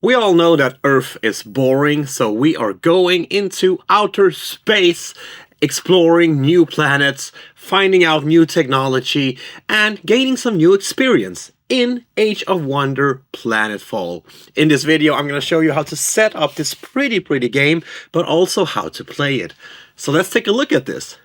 We all know that Earth is boring, so we are going into outer space, exploring new planets, finding out new technology, and gaining some new experience in Age of Wonder Planetfall. In this video, I'm going to show you how to set up this pretty game, but also how to play it. So let's take a look at this.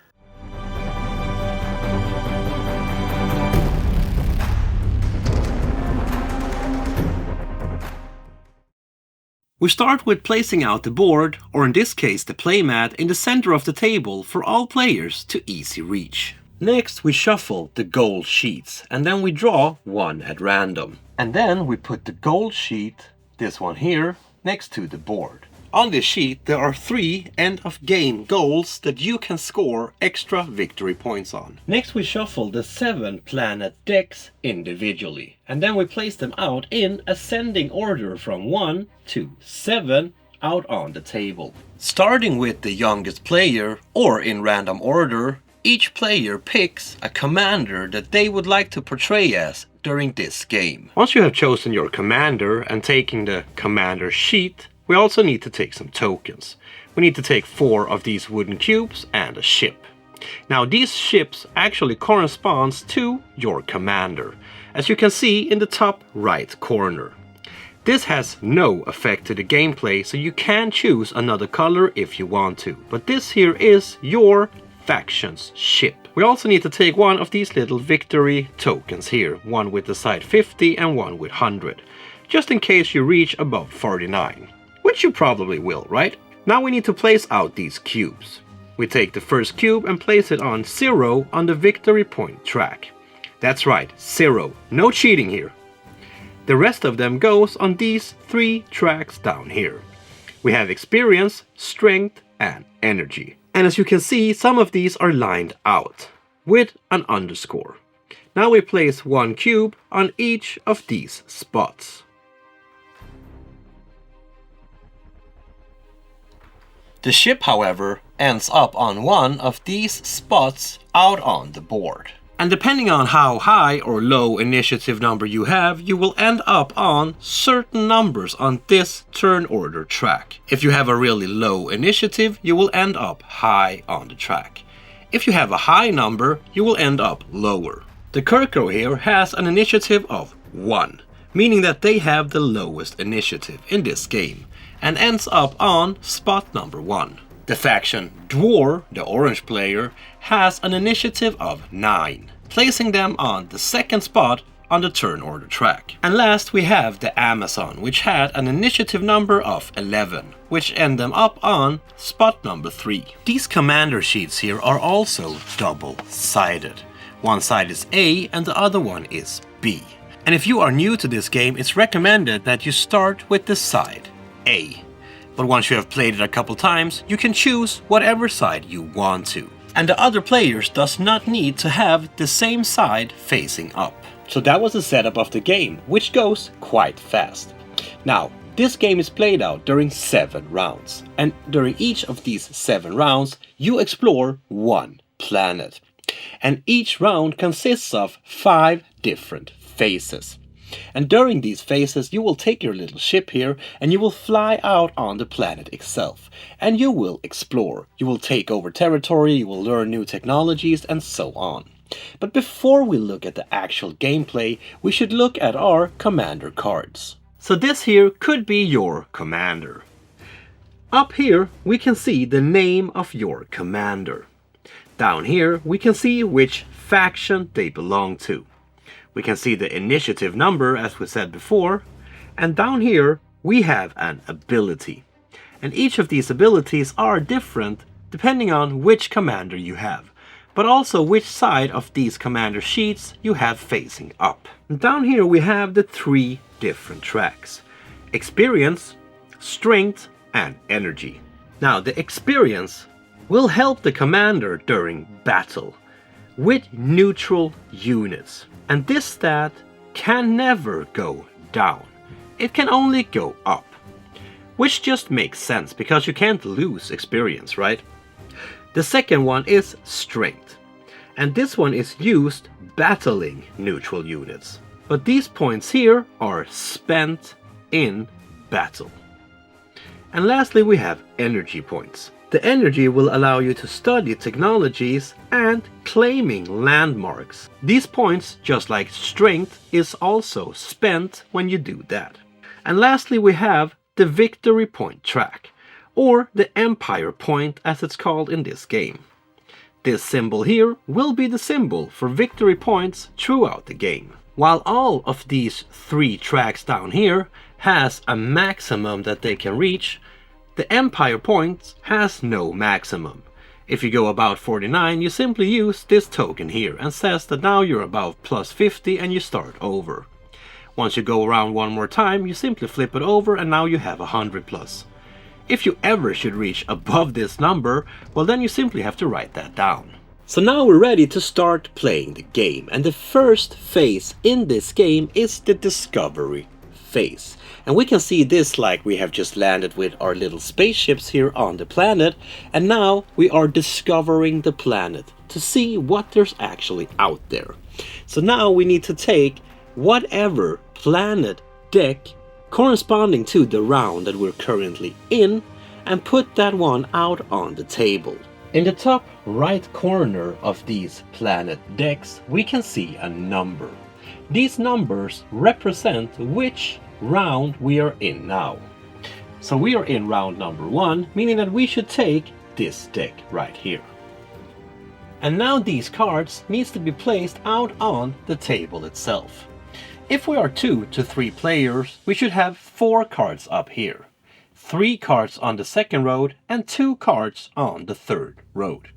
We start with placing out the board, or in this case the playmat, in the center of the table for all players to easy reach. Next we shuffle the gold sheets, and then we draw one at random. And then we put the gold sheet, this one here, next to the board. On this sheet there are 3 end of game goals that you can score extra victory points on. Next we shuffle the 7 planet decks individually, and then we place them out in ascending order from 1 to 7 out on the table. Starting with the youngest player, or in random order, each player picks a commander that they would like to portray as during this game. Once you have chosen your commander and taken the commander sheet, we also need to take some tokens. We need to take 4 of these wooden cubes and a ship. Now these ships actually corresponds to your commander, as you can see in the top right corner. This has no effect to the gameplay, so you can choose another color if you want to. But this here is your faction's ship. We also need to take one of these little victory tokens here, one with the side 50 and one with 100, just in case you reach above 49. Which you probably will, right? Now we need to place out these cubes. We take the first cube and place it on 0 on the victory point track. That's right, 0. No cheating here. The rest of them goes on these 3 tracks down here. We have experience, strength, and energy. And as you can see, some of these are lined out with an underscore. Now we place 1 cube on each of these spots. The ship, however, ends up on one of these spots out on the board. And depending on how high or low initiative number you have, you will end up on certain numbers on this turn order track. If you have a really low initiative, you will end up high on the track. If you have a high number, you will end up lower. The Kirko here has an initiative of 1, meaning that they have the lowest initiative in this game, and ends up on spot number 1. The faction Dwar, the orange player, has an initiative of 9, placing them on the 2nd spot on the turn order track. And last we have the Amazon, which had an initiative number of 11, which end them up on spot number 3. These commander sheets here are also double-sided. One side is A and the other one is B. And if you are new to this game, it's recommended that you start with the side A. But once you have played it a couple times, you can choose whatever side you want to. And the other players does not need to have the same side facing up. So that was the setup of the game, which goes quite fast. Now, this game is played out during 7 rounds. And during each of these 7 rounds, you explore 1 planet. And each round consists of 5 different phases. And during these phases you will take your little ship here and you will fly out on the planet itself. And you will explore. You will take over territory, you will learn new technologies and so on. But before we look at the actual gameplay, we should look at our commander cards. So this here could be your commander. Up here we can see the name of your commander. Down here we can see which faction they belong to. We can see the initiative number, as we said before, and down here we have an ability. And each of these abilities are different depending on which commander you have, but also which side of these commander sheets you have facing up. And down here we have the 3 different tracks: experience, strength, and energy. Now the experience will help the commander during battle with neutral units. And this stat can never go down. It can only go up. Which just makes sense, because you can't lose experience, right? The second one is strength. And this one is used battling neutral units. But these points here are spent in battle. And lastly, we have energy points. The energy will allow you to study technologies and claiming landmarks. These points, just like strength, is also spent when you do that. And lastly, we have the victory point track, or the empire point as it's called in this game. This symbol here will be the symbol for victory points throughout the game. While all of these 3 tracks down here has a maximum that they can reach, the empire points has no maximum. If you go about 49, you simply use this token here and says that now you're above plus 50 and you start over. Once you go around one more time, you simply flip it over and now you have 100 plus. If you ever should reach above this number, well then you simply have to write that down. So now we're ready to start playing the game, and the first phase in this game is the discovery phase. And we can see this like we have just landed with our little spaceships here on the planet, and now we are discovering the planet to see what there's actually out there. So now we need to take whatever planet deck corresponding to the round that we're currently in and put that one out on the table. In the top right corner of these planet decks we can see a number. These numbers represent which round we are in now. So we are in round number 1, meaning that we should take this deck right here. And now these cards needs to be placed out on the table itself. If we are 2 to 3 players, we should have 4 cards up here, 3 cards on the second road and 2 cards on the third road.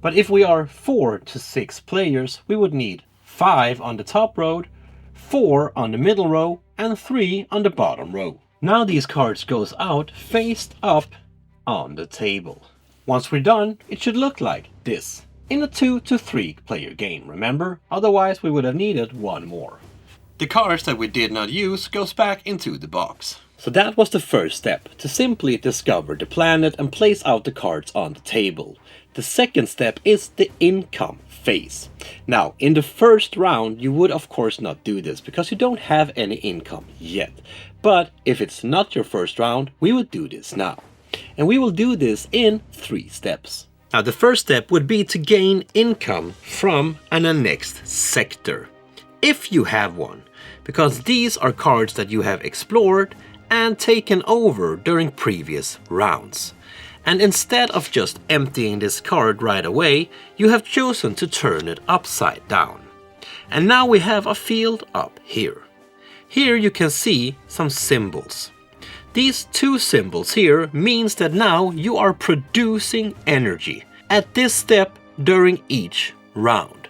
But if we are 4 to 6 players, we would need 5 on the top road, 4 on the middle row and 3 on the bottom row. Now these cards goes out faced up on the table. Once we're done, it should look like this. In a 2 to 3 player game, remember? Otherwise we would have needed 1 more. The cards that we did not use goes back into the box. So that was the first step, to simply discover the planet and place out the cards on the table. The second step is the income phase. Now, in the first round, you would of course not do this because you don't have any income yet. But if it's not your first round, we would do this now. And we will do this in 3 steps. Now, the first step would be to gain income from an annexed sector, if you have one, because these are cards that you have explored and taken over during previous rounds. And instead of just emptying this card right away, you have chosen to turn it upside down. And now we have a field up here. Here you can see some symbols. These 2 symbols here means that now you are producing energy at this step during each round.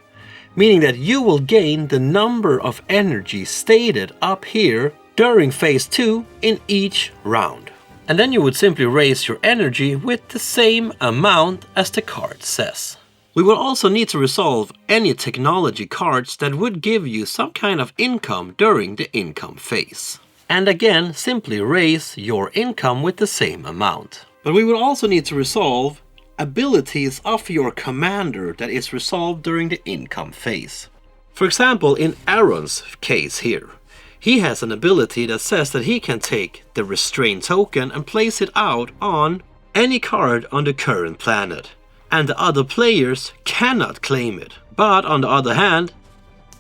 Meaning that you will gain the number of energy stated up here during phase 2 in each round. And then you would simply raise your energy with the same amount as the card says. We will also need to resolve any technology cards that would give you some kind of income during the income phase. And again, simply raise your income with the same amount. But we will also need to resolve abilities of your commander that is resolved during the income phase. For example, in Aaron's case here, he has an ability that says that he can take the restrain token and place it out on any card on the current planet, and the other players cannot claim it. But on the other hand,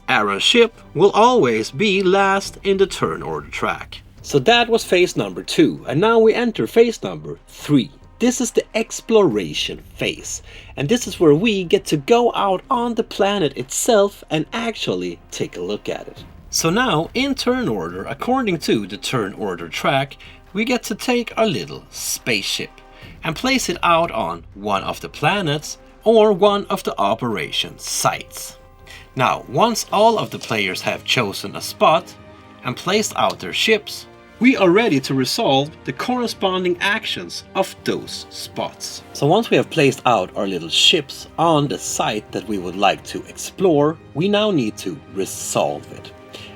Aaron's ship will always be last in the turn order track. So that was phase number 2, and now we enter phase number 3. This is the exploration phase, and this is where we get to go out on the planet itself and actually take a look at it. So now, in turn order, according to the turn order track, we get to take our little spaceship and place it out on one of the planets or one of the operation sites. Now, once all of the players have chosen a spot and placed out their ships, we are ready to resolve the corresponding actions of those spots. So once we have placed out our little ships on the site that we would like to explore, we now need to resolve it.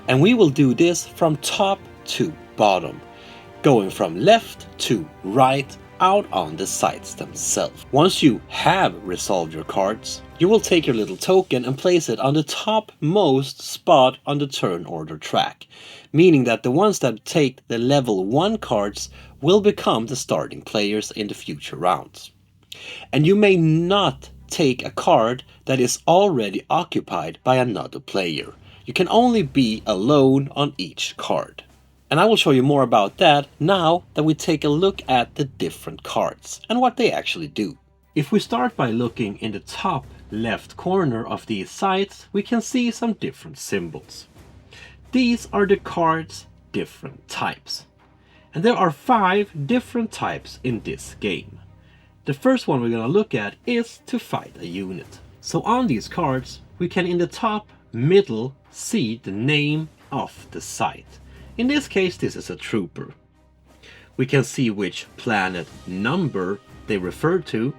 And we will do this from top to bottom, going from left to right out on the sites themselves. Once you have resolved your cards, you will take your little token and place it on the topmost spot on the turn order track, meaning that the ones that take the level 1 cards will become the starting players in the future rounds. And you may not take a card that is already occupied by another player. You can only be alone on each card. And I will show you more about that now that we take a look at the different cards and what they actually do. If we start by looking in the top left corner of these sites, we can see some different symbols. These are the cards' different types. And there are 5 different types in this game. The first one we're going to look at is to fight a unit. So on these cards, we can in the top middle see the name of the site. In this case, this is a trooper. We can see which planet number they refer to.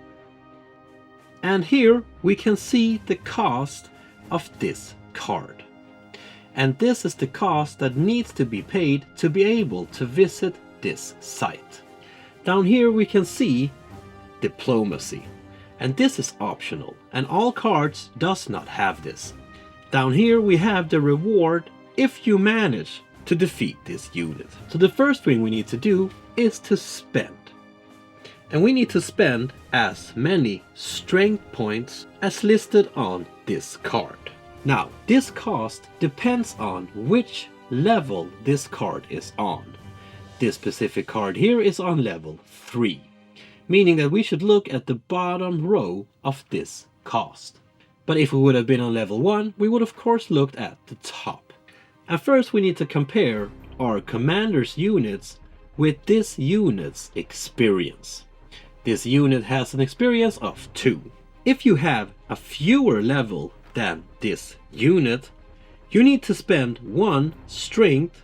And here we can see the cost of this card. And this is the cost that needs to be paid to be able to visit this site. Down here we can see diplomacy. And this is optional, and all cards does not have this. Down here we have the reward if you manage to defeat this unit. So the first thing we need to do is to spend. And we need to spend as many strength points as listed on this card. Now, this cost depends on which level this card is on. This specific card here is on level 3, meaning that we should look at the bottom row of this cost. But if we would have been on level 1, we would of course looked at the top. And first we need to compare our commander's units with this unit's experience. This unit has an experience of 2. If you have a fewer level than this unit, you need to spend 1 strength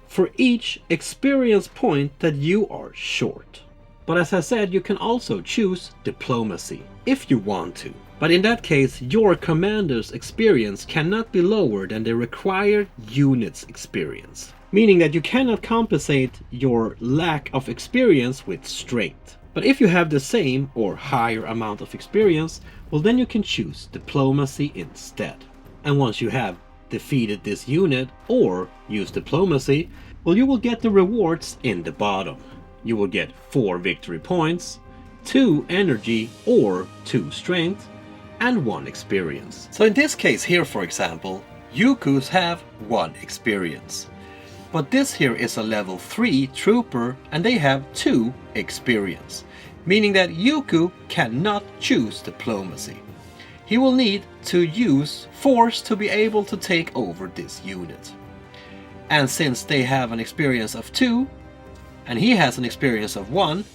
for each experience point that you are short. But as I said, you can also choose diplomacy if you want to. But in that case, your commander's experience cannot be lower than the required unit's experience, meaning that you cannot compensate your lack of experience with strength. But if you have the same or higher amount of experience, well then you can choose diplomacy instead. And once you have defeated this unit or use diplomacy, well you will get the rewards in the bottom. You will get 4 victory points, 2 energy or 2 strength, and 1 experience. So in this case here, for example, Yukus have 1 experience. But this here is a level 3 trooper and they have 2 experience, meaning that Yuku cannot choose diplomacy. He will need to use force to be able to take over this unit. And since they have an experience of 2, and he has an experience of 1,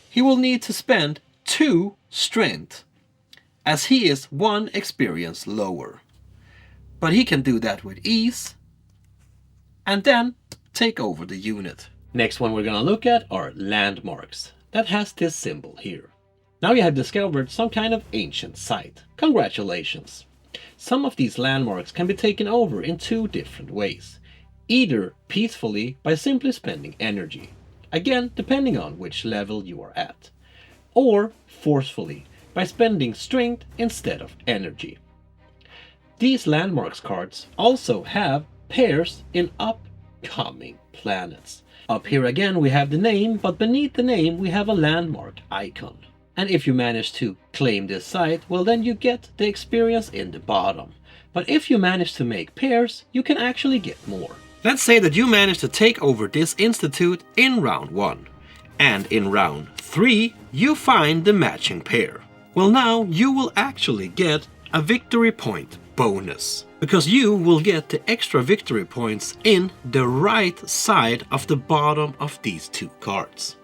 he will need to spend 2 strength, as he is 1 experience lower. But he can do that with ease, and then take over the unit. Next one we're gonna look at are landmarks. That has this symbol here. Now you have discovered some kind of ancient site. Congratulations! Some of these landmarks can be taken over in 2 different ways. Either peacefully by simply spending energy, again depending on which level you are at, or forcefully by spending strength instead of energy. These landmarks cards also have pairs in upcoming planets. Up here again we have the name, but beneath the name we have a landmark icon. And if you manage to claim this site, well then you get the experience in the bottom. But if you manage to make pairs, you can actually get more. Let's say that you manage to take over this institute in round 1. And in round 3, you find the matching pair. Well now you will actually get a victory point bonus, because you will get the extra victory points in the right side of the bottom of these 2 cards.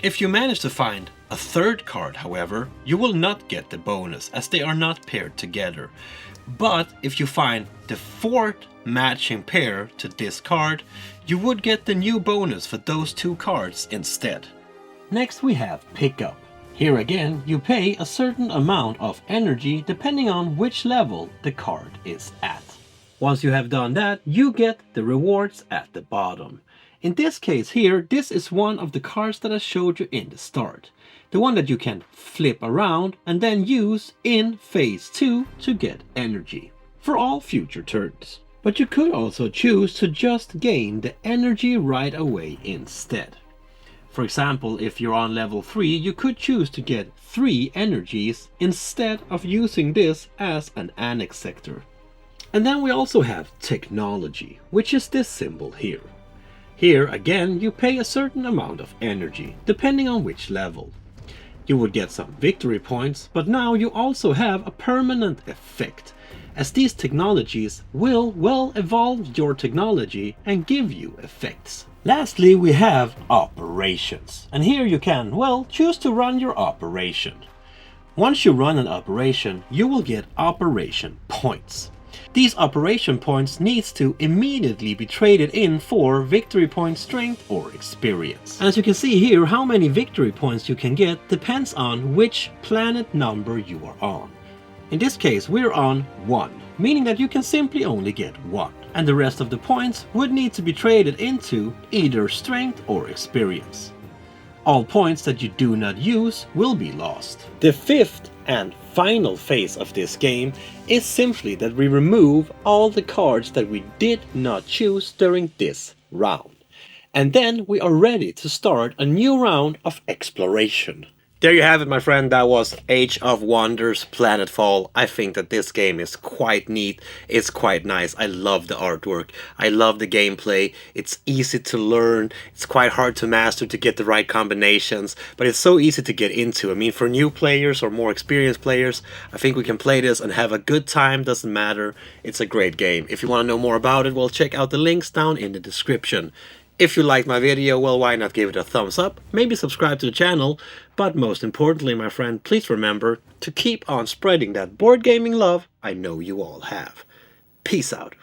If you manage to find a 3rd card, however, you will not get the bonus as they are not paired together. But if you find the 4th matching pair to this card, you would get the new bonus for those 2 cards instead. Next we have pickup. Here again, you pay a certain amount of energy depending on which level the card is at. Once you have done that, you get the rewards at the bottom. In this case here, this is one of the cards that I showed you in the start. The one that you can flip around and then use in phase 2 to get energy for all future turns. But you could also choose to just gain the energy right away instead. For example, if you're on level 3, you could choose to get 3 energies instead of using this as an annex sector. And then we also have technology, which is this symbol here. Here again, you pay a certain amount of energy, depending on which level. You would get some victory points, but now you also have a permanent effect, as these technologies will well evolve your technology and give you effects. Lastly, we have operations, and here you can, well, choose to run your operation. Once you run an operation, you will get operation points. These operation points needs to immediately be traded in for victory point strength or experience. As you can see here, how many victory points you can get depends on which planet number you are on. In this case, we're on 1, meaning that you can simply only get 1. And the rest of the points would need to be traded into either strength or experience. All points that you do not use will be lost. The 5th and final phase of this game is simply that we remove all the cards that we did not choose during this round. And then we are ready to start a new round of exploration. There you have it, my friend. That was Age of Wonders Planetfall. I think that this game is quite neat. It's quite nice. I love the artwork. I love the gameplay. It's easy to learn. It's quite hard to master to get the right combinations, but it's so easy to get into. I mean, for new players or more experienced players, I think we can play this and have a good time. Doesn't matter. It's a great game. If you want to know more about it, well, check out the links down in the description. If you liked my video, well, why not give it a thumbs up, maybe subscribe to the channel, but most importantly, my friend, please remember to keep on spreading that board gaming love I know you all have. Peace out.